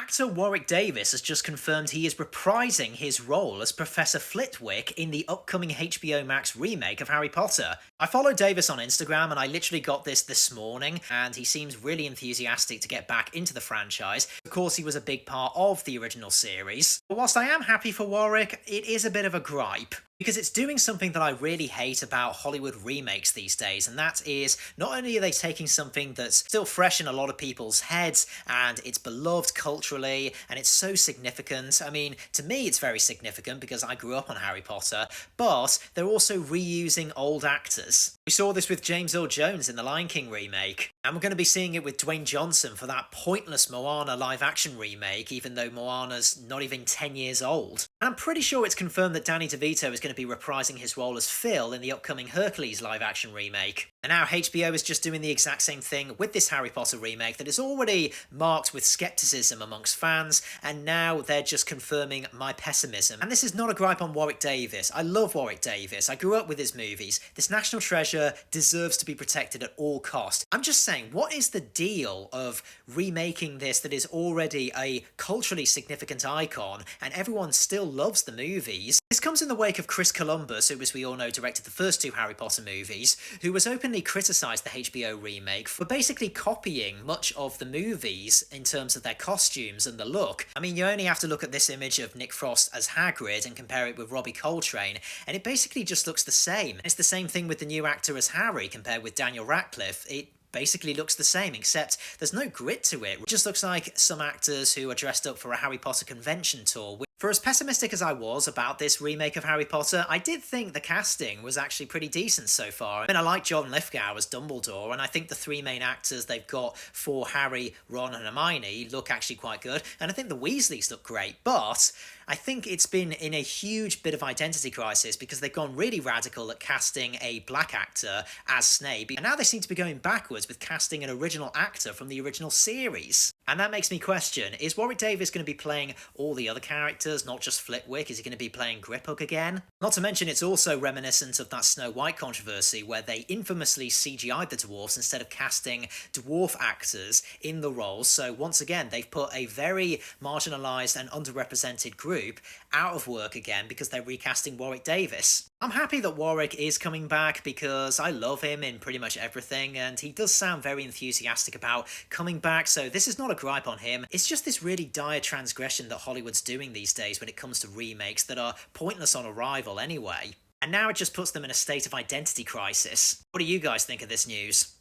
Actor Warwick Davis has just confirmed he is reprising his role as Professor Flitwick in the upcoming HBO Max remake of Harry Potter. I follow Davis on Instagram and I literally got this morning, and he seems really enthusiastic to get back into the franchise. Of course, he was a big part of the original series. But whilst I am happy for Warwick, it is a bit of a gripe. Because it's doing something that I really hate about Hollywood remakes these days, and that is not only are they taking something that's still fresh in a lot of people's heads and it's beloved culturally and it's so significant. I mean, to me it's very significant because I grew up on Harry Potter, but they're also reusing old actors. We saw this with James Earl Jones in the Lion King remake, and we're going to be seeing it with Dwayne Johnson for that pointless Moana live action remake, even though Moana's not even 10 years old. And I'm pretty sure it's confirmed that Danny DeVito is going to be reprising his role as Phil in the upcoming Hercules live action remake. And now HBO is just doing the exact same thing with this Harry Potter remake that is already marked with skepticism amongst fans, and now they're just confirming my pessimism. And this is not a gripe on Warwick Davis. I love Warwick Davis. I grew up with his movies. This national treasure deserves to be protected at all cost. I'm just saying, what is the deal of remaking this that is already a culturally significant icon and everyone still loves the movies? This comes in the wake of Chris Columbus, who, as we all know, directed the first two Harry Potter movies, who was openly criticised the HBO remake for basically copying much of the movies in terms of their costumes and the look. I mean, you only have to look at this image of Nick Frost as Hagrid and compare it with Robbie Coltrane, and it basically just looks the same. It's the same thing with the new actor as Harry compared with Daniel Radcliffe. It basically looks the same, except there's no grit to it. It just looks like some actors who are dressed up for a Harry Potter convention tour. For as pessimistic as I was about this remake of Harry Potter, I did think the casting was actually pretty decent so far. I mean, I like John Lithgow as Dumbledore, and I think the three main actors they've got for Harry, Ron and Hermione look actually quite good, and I think the Weasleys look great, but I think it's been in a huge bit of identity crisis because they've gone really radical at casting a black actor as Snape, and now they seem to be going backwards with casting an original actor from the original series. And that makes me question, is Warwick Davis going to be playing all the other characters, not just Flitwick? Is he going to be playing Griphook again? Not to mention it's also reminiscent of that Snow White controversy where they infamously CGI'd the dwarfs instead of casting dwarf actors in the roles. So once again, they've put a very marginalised and underrepresented group out of work again because they're recasting Warwick Davis. I'm happy that Warwick is coming back because I love him in pretty much everything, and he does sound very enthusiastic about coming back, so this is not a gripe on him. It's just this really dire transgression that Hollywood's doing these days when it comes to remakes that are pointless on arrival anyway. And now it just puts them in a state of identity crisis. What do you guys think of this news?